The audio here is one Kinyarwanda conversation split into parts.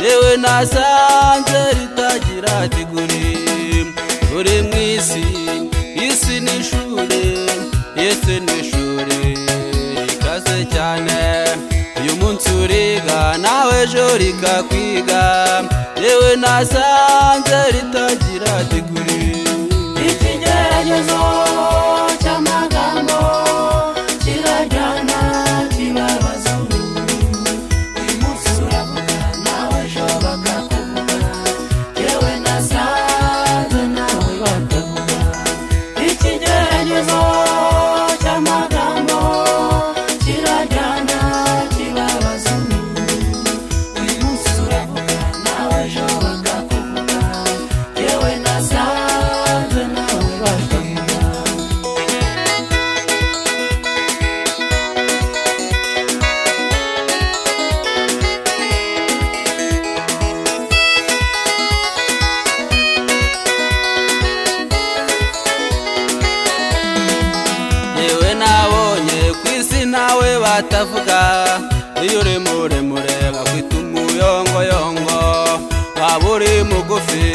yewe nasanze ritagira diguri uri mwisi isi n'ishure yese n'ishure ikaze cyane uyu munsi uriga nawe ejo rikakwiga yewe nasanze ritagira diguri ikigeragezo cy'amagambo kirajyana kibabaza uyu munsi uravuga nawe ejo bakakuvuga yewe nasanze nawe bakavuga ikigeragezo cy'amagambo kirajyana kibabaza uyu munsi uravuga nawe ejo bakakuvuga yewe nasanze nawe bakavuga yewe nabonye kwisi nawe batavuga iyo uri muremure bakwita umuyongoyongo waba uri mugufi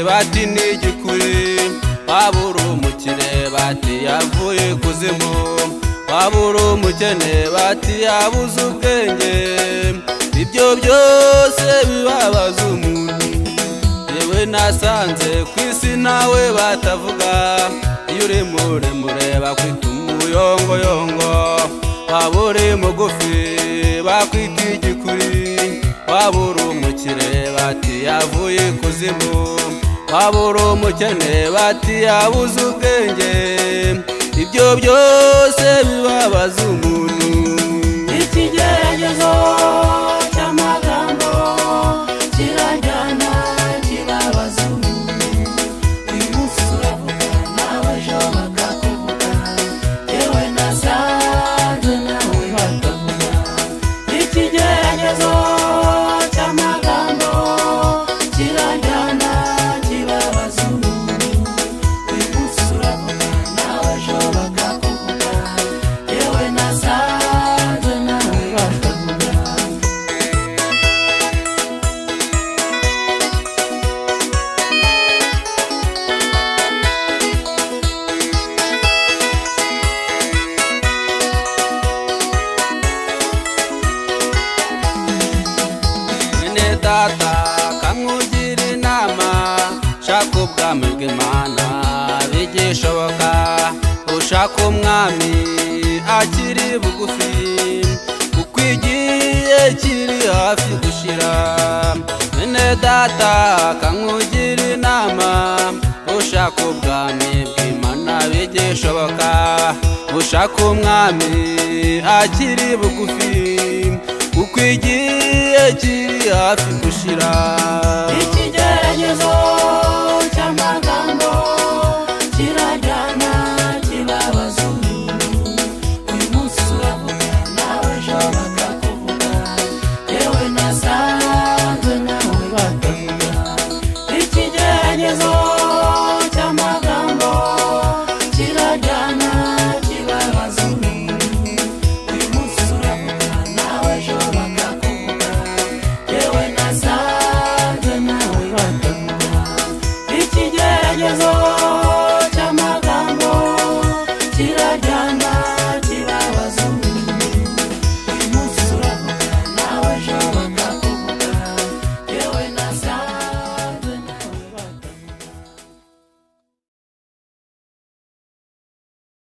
bati ni igikuri waba uri umukire bati yavuye kuzimu waba uri umukene bati yabuze ubwenge ibyo byose bibabaza umuntu yewe nasanze kwisi nawe batavuga iyo uri muremure bakwita umuyongoyongo waba uri mugufi bakwita igikuri waba uri umukire bati yavuye kuzimu waba uri umukene bati yabuze ubwenge ibyo byose bibabaza umuntu ikigeragezo cy'amagambo kirajyana kibabaza uyu munsi uravuga nawe ejo bakakuvuga yewe nasanze nawe bakavuga ikigeragezo cy'amagambo kirajyana kibabaza uyu munsi uravuga nawe ejo bakakuvuga yewe nasanze nawe bakavuga mwene data kamwugira inama shaka ubwami bw'Imana bigishoboka ushaka umwami akiri bugufi kuko igihe kiri hafi gushira mwene data kamwugira inama ushaka ubwami bw'Imana bigishoboka ushaka umwami akiri bugufi kuko igihe kiri hafi gushira ikigeragezo cy'amagambo kirajyana kibabaza uyu munsi uravuga nawe ejo bakakuvuga yewe nasanze nawe bakavuga ikigeragezo cy'amagambo kirajyana kibabaza uyu munsi uravuga nawe ejo bakakuvuga yewe nasanze nawe bakavuga ikigeragezo